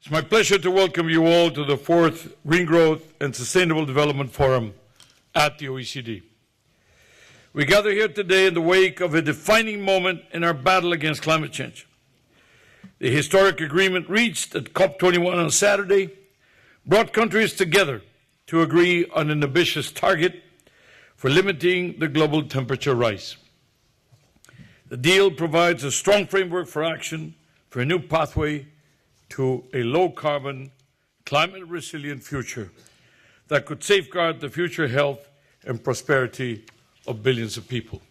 It's my pleasure to welcome you all to the 4th Green Growth and Sustainable Development Forum at the OECD. We gather here today in the wake of a defining moment in our battle against climate change. The historic agreement reached at COP21 on Saturday brought countries together to agree on an ambitious target for limiting the global temperature rise. The deal provides a strong framework for action for a new pathway to a low-carbon, climate-resilient future that could safeguard the future health and prosperity of billions of people.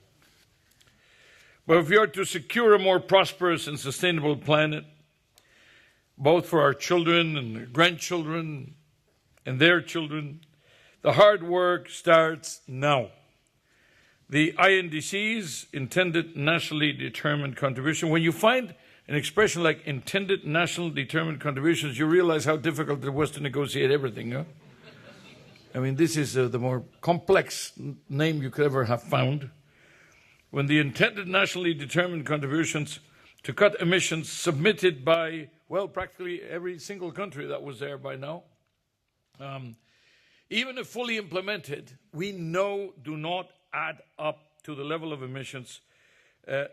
But if we are to secure a more prosperous and sustainable planet, both for our children and their grandchildren and their children, the hard work starts now. The INDC's intended nationally determined contribution, when you find an expression like intended national determined contributions, you realize how difficult it was to negotiate everything. Huh? I mean, this is the more complex name you could ever have found. When the intended nationally determined contributions to cut emissions submitted by, well, practically every single country that was there by now, even if fully implemented, we know do not add up to the level of emissions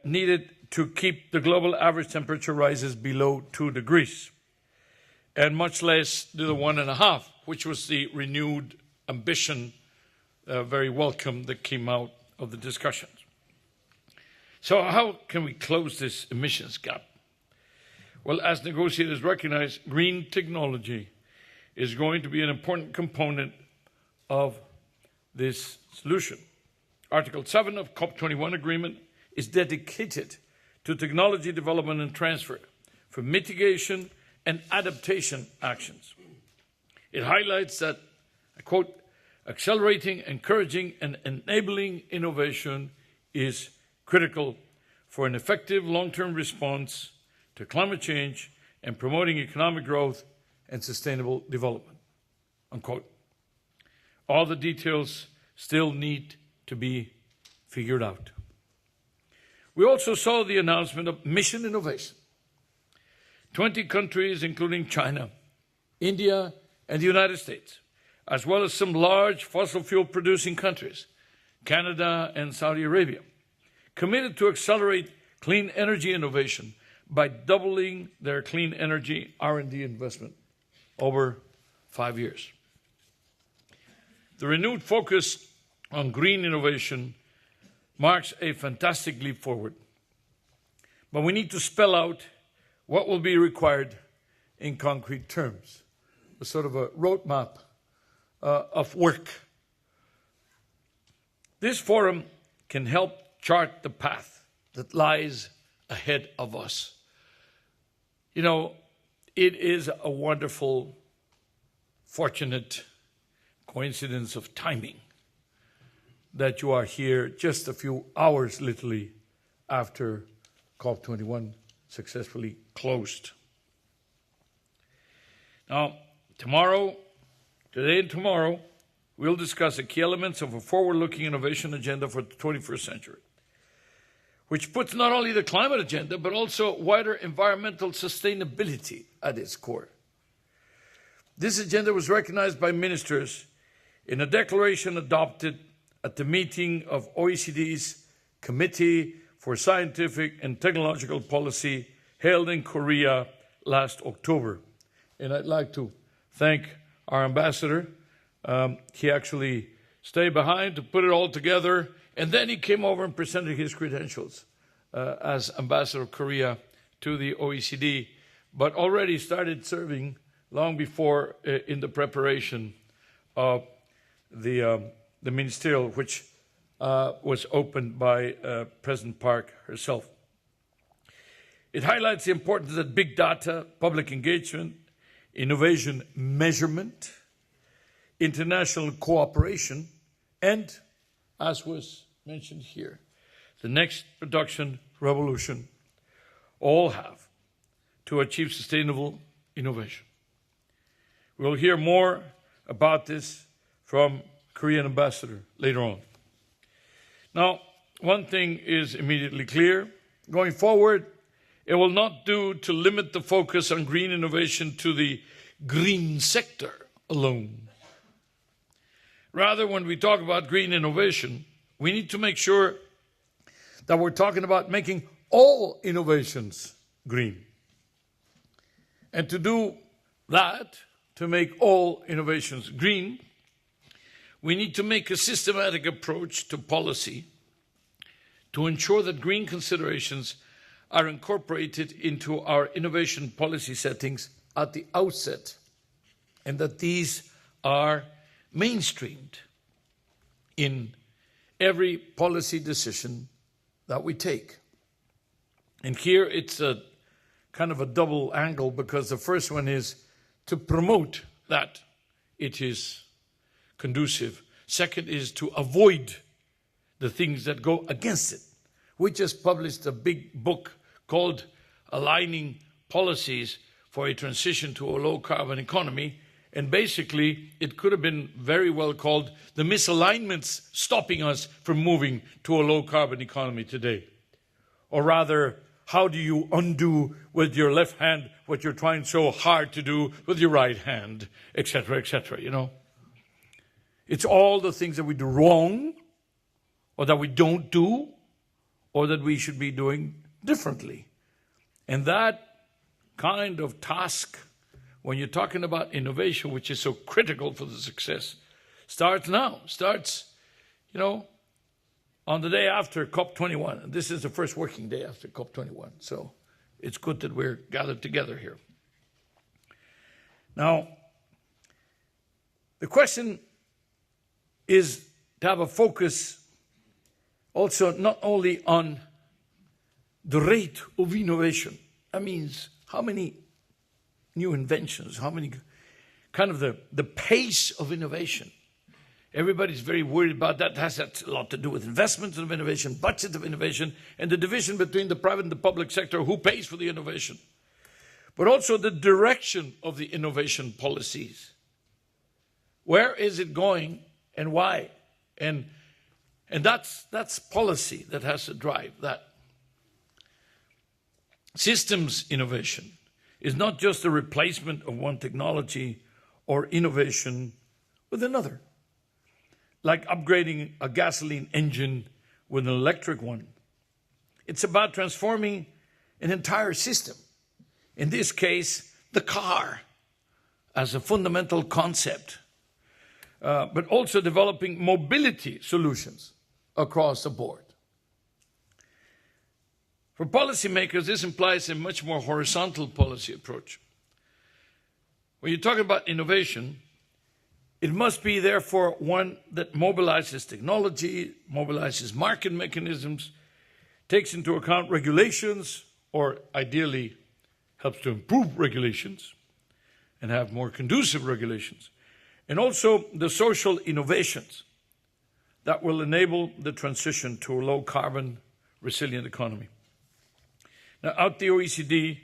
needed to keep the global average temperature rises below 2 degrees, and much less to the 1.5, which was the renewed ambition, very welcome, that came out of the discussions. So how can we close this emissions gap? Well, as negotiators recognize, green technology is going to be an important component of this solution. Article 7 of COP21 agreement is dedicated to technology development and transfer for mitigation and adaptation actions. It highlights that, I quote, accelerating, encouraging, and enabling innovation is critical for an effective long-term response to climate change and promoting economic growth and sustainable development, unquote. All the details still need to be figured out. We also saw the announcement of mission innovation. 20 countries, including China, India, and the United States, as well as some large fossil fuel producing countries, Canada and Saudi Arabia, committed to accelerate clean energy innovation by doubling their clean energy R&D investment over 5 years. The renewed focus on green innovation marks a fantastic leap forward. But we need to spell out what will be required in concrete terms, a sort of a roadmap of work. This forum can help chart the path that lies ahead of us. You know, it is a wonderful, fortunate coincidence of timing that you are here just a few hours, literally, after COP21 successfully closed. Now, today and tomorrow, we'll discuss the key elements of a forward-looking innovation agenda for the 21st century, which puts not only the climate agenda, but also wider environmental sustainability at its core. This agenda was recognized by ministers in a declaration adopted at the meeting of OECD's Committee for Scientific and Technological Policy held in Gurria last October. And I'd like to thank our ambassador. He actually stayed behind to put it all together, and then he came over and presented his credentials as ambassador of Gurria to the OECD, but already started serving long before in the preparation of the ministerial, which was opened by President Park herself. It highlights the importance that big data, public engagement, innovation measurement, international cooperation, and, as was mentioned here, the next production revolution all have to achieve sustainable innovation. We'll hear more about this from Korean ambassador later on. Now, one thing is immediately clear. Going forward, It will not do to limit the focus on green innovation to the green sector alone. Rather, when we talk about green innovation, we need to make sure that we're talking about making all innovations green. And to do that, to make all innovations green, we need to make a systematic approach to policy to ensure that green considerations are incorporated into our innovation policy settings at the outset, and that these are mainstreamed in every policy decision that we take. And here it's a kind of a double angle, because the first one is to promote that it is conducive. Second is to avoid the things that go against it. We just published a big book called Aligning Policies for a Transition to a Low-Carbon Economy, and basically it could have been very well called The Misalignments Stopping Us from Moving to a Low-Carbon Economy Today. Or rather, how do you undo with your left hand what you're trying so hard to do with your right hand, etc., you know? It's all the things that we do wrong, or that we don't do, or that we should be doing differently. And that kind of task, when you're talking about innovation, which is so critical for the success, starts now, you know, on the day after COP21. And this is the first working day after COP21. So it's good that we're gathered together here. Now, the question is to have a focus also not only on the rate of innovation. That means how many new inventions, how many, kind of the pace of innovation. Everybody's very worried about that. That has a lot to do with investments of innovation, budget of innovation, and the division between the private and the public sector, who pays for the innovation. But also the direction of the innovation policies. Where is it going and why? And that's policy that has to drive that. Systems innovation is not just a replacement of one technology or innovation with another. Like upgrading a gasoline engine with an electric one. It's about transforming an entire system. In this case, the car as a fundamental concept, but also developing mobility solutions across the board. For policymakers, this implies a much more horizontal policy approach. When you're talking about innovation, it must be, therefore, one that mobilizes technology, mobilizes market mechanisms, takes into account regulations, or ideally helps to improve regulations and have more conducive regulations, and also the social innovations that will enable the transition to a low-carbon, resilient economy. Now, at the OECD,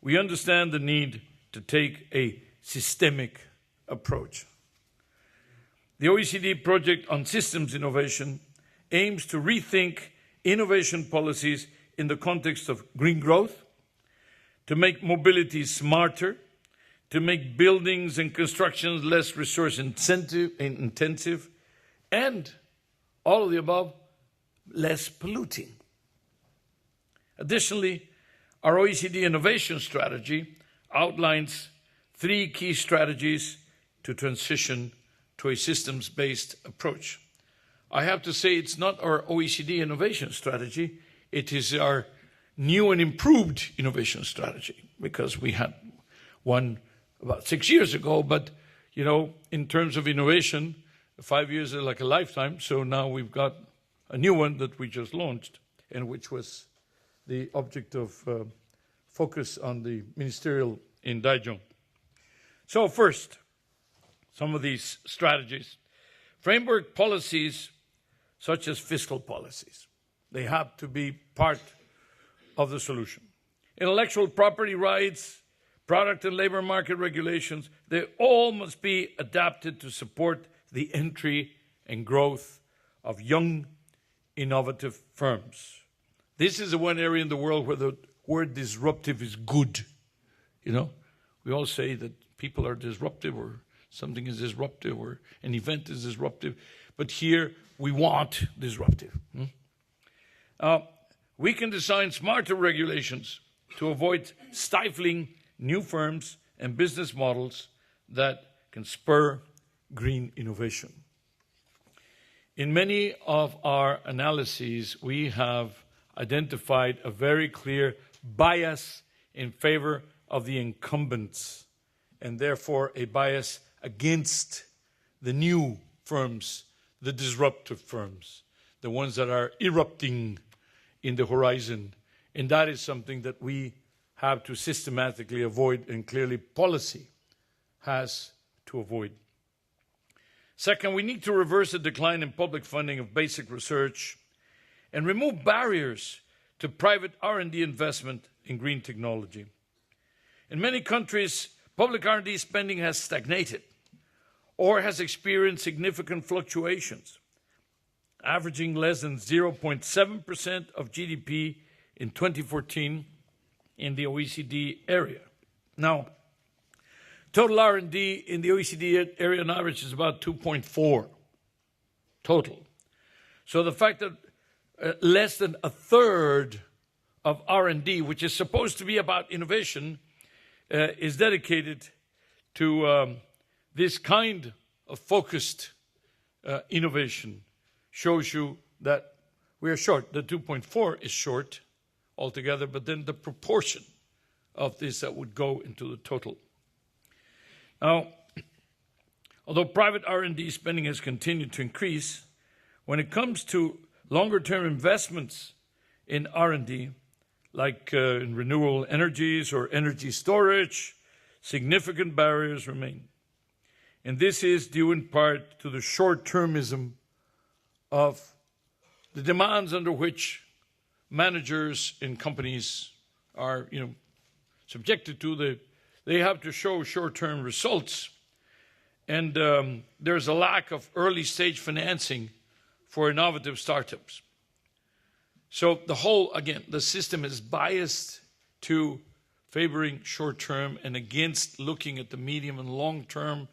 we understand the need to take a systemic approach. The OECD project on systems innovation aims to rethink innovation policies in the context of green growth, to make mobility smarter, to make buildings and constructions less resource intensive, and all of the above, less polluting. Additionally, our OECD innovation strategy outlines 3 key strategies to transition to a systems-based approach. I have to say it's not our OECD innovation strategy, it is our new and improved innovation strategy, because we had one about 6 years ago, but you know, in terms of innovation, 5 years are like a lifetime, so now we've got a new one that we just launched, and which was the object of focus on the ministerial in Daejeon. So first, some of these strategies. Framework policies such as fiscal policies. They have to be part of the solution. Intellectual property rights, product and labor market regulations, they all must be adapted to support the entry and growth of young, innovative firms. This is the one area in the world where the word disruptive is good. You know, we all say that people are disruptive or something is disruptive or an event is disruptive. But here we want disruptive. We can design smarter regulations to avoid stifling new firms and business models that can spur green innovation. In many of our analyses, we have identified a very clear bias in favor of the incumbents, and therefore a bias against the new firms, the disruptive firms, the ones that are erupting in the horizon. And that is something that we have to systematically avoid, and clearly policy has to avoid. Second, we need to reverse the decline in public funding of basic research and remove barriers to private R&D investment in green technology. In many countries, public R&D spending has stagnated or has experienced significant fluctuations, averaging less than 0.7% of GDP in 2014 in the OECD area. Now, total R&D in the OECD area on average is about 2.4 total. So the fact that less than a third of R&D, which is supposed to be about innovation, is dedicated to this kind of focused innovation shows you that we are short. The 2.4 is short altogether, but then the proportion of this that would go into the total. Now, although private R&D spending has continued to increase, when it comes to longer-term investments in R&D, like in renewable energies or energy storage, significant barriers remain. And this is due in part to the short-termism of the demands under which managers in companies are, subjected to. They have to show short-term results. And there's a lack of early-stage financing for innovative startups. So the system is biased to favoring short-term and against looking at the medium and long-term.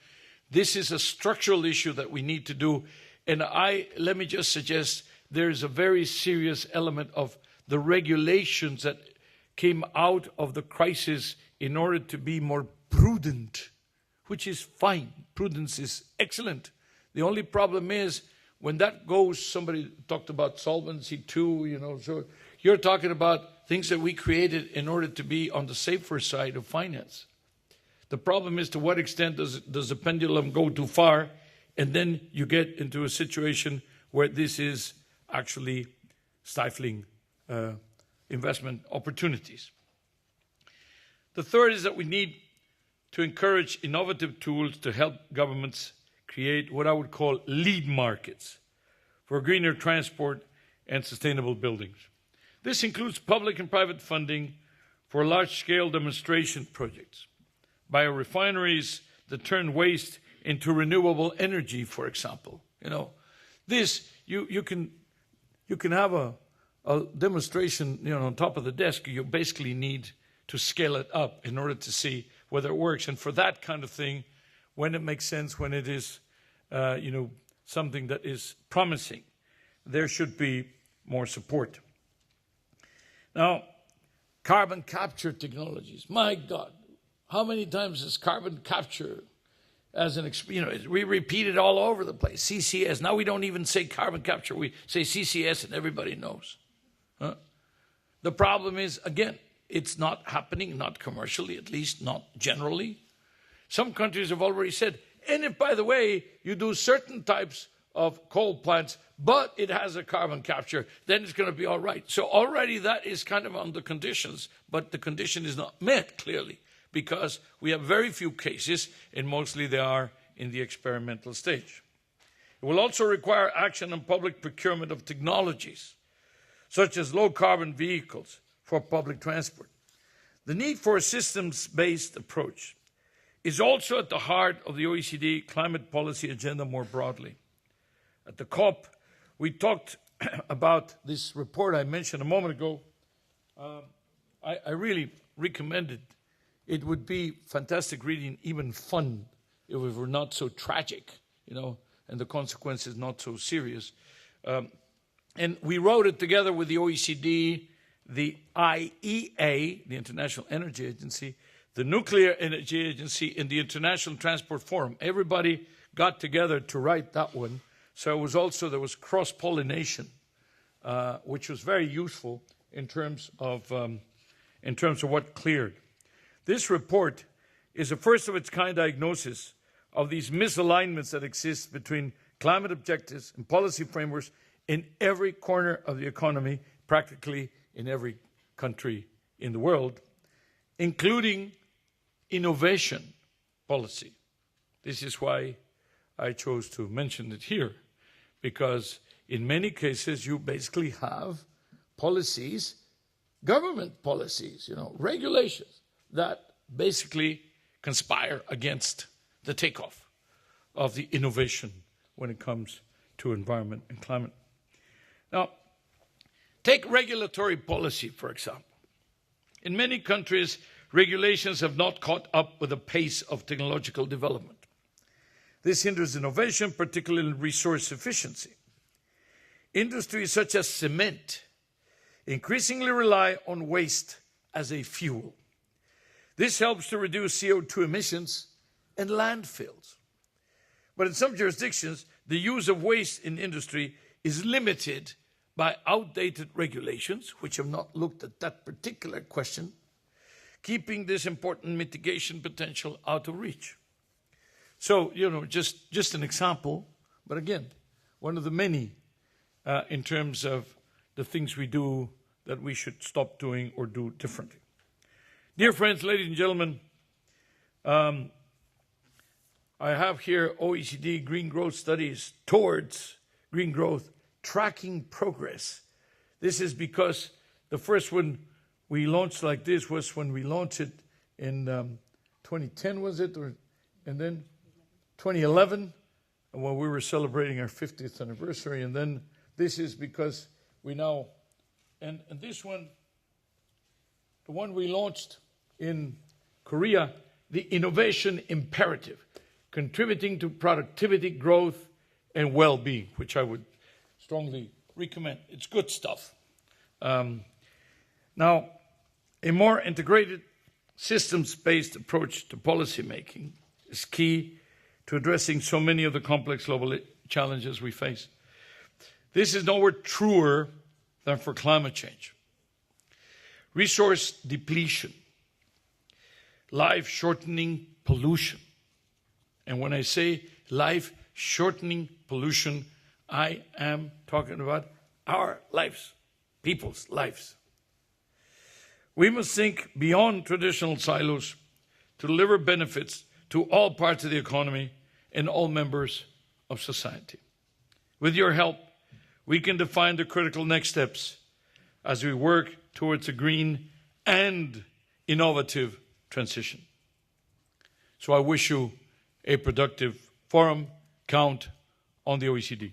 This is a structural issue that we need to do. And let me just suggest there's a very serious element of the regulations that came out of the crisis in order to be more prudent, which is fine. Prudence is excellent. The only problem is when that goes, somebody talked about Solvency II, so you're talking about things that we created in order to be on the safer side of finance. The problem is to what extent does the pendulum go too far, and then you get into a situation where this is actually stifling investment opportunities. The third is that we need to encourage innovative tools to help governments create what I would call lead markets for greener transport and sustainable buildings. This includes public and private funding for large-scale demonstration projects, biorefineries that turn waste into renewable energy, for example. You can have a demonstration, on top of the desk. You basically need to scale it up in order to see whether it works. And for that kind of thing, when it makes sense, when it is, something that is promising, there should be more support. Now, carbon capture technologies. My God, how many times is carbon capture as an, we repeat it all over the place. CCS. Now we don't even say carbon capture. We say CCS and everybody knows. The problem is, again, it's not happening, not commercially, at least not generally. Some countries have already said, and if, by the way, you do certain types of coal plants, but it has a carbon capture, then it's going to be all right. So already that is kind of on the conditions, but the condition is not met, clearly, because we have very few cases, and mostly they are in the experimental stage. It will also require action on public procurement of technologies, such as low-carbon vehicles for public transport. The need for a systems-based approach is also at the heart of the OECD climate policy agenda more broadly. At the COP, we talked about this report I mentioned a moment ago, I really recommend it. It would be fantastic reading, even fun, if it were not so tragic, and the consequences not so serious. And we wrote it together with the OECD, the IEA, the International Energy Agency, the Nuclear Energy Agency, and the International Transport Forum. Everybody got together to write that one. So there was cross-pollination, which was very useful in terms of what cleared. This report is a first-of-its-kind diagnosis of these misalignments that exist between climate objectives and policy frameworks in every corner of the economy, practically in every country in the world, including innovation policy. This is why I chose to mention it here, because in many cases you basically have policies, government policies, regulations that basically conspire against the takeoff of the innovation when it comes to environment and climate. Now, take regulatory policy, for example. In many countries, regulations have not caught up with the pace of technological development. This hinders innovation, particularly in resource efficiency. Industries such as cement increasingly rely on waste as a fuel. This helps to reduce CO2 emissions and landfills. But in some jurisdictions, the use of waste in industry is limited by outdated regulations, which have not looked at that particular question, keeping this important mitigation potential out of reach. So, just an example, but again, one of the many in terms of the things we do that we should stop doing or do differently. Dear friends, ladies and gentlemen, I have here OECD Green Growth Studies towards green growth tracking progress. This is because the first one we launched like this was when we launched it in 2010, was it? And then 2011, when we were celebrating our 50th anniversary. And then this is because we now, and this one, the one we launched in Korea, the innovation imperative, contributing to productivity, growth, and well-being, which I would strongly recommend. It's good stuff. Now, a more integrated, systems-based approach to policymaking is key to addressing so many of the complex global challenges we face. This is nowhere truer than for climate change. Resource depletion, life-shortening pollution. And when I say life-shortening pollution, I am talking about our lives, people's lives. We must think beyond traditional silos to deliver benefits to all parts of the economy and all members of society. With your help, we can define the critical next steps as we work towards a green and innovative transition. So I wish you a productive forum. Count on the OECD.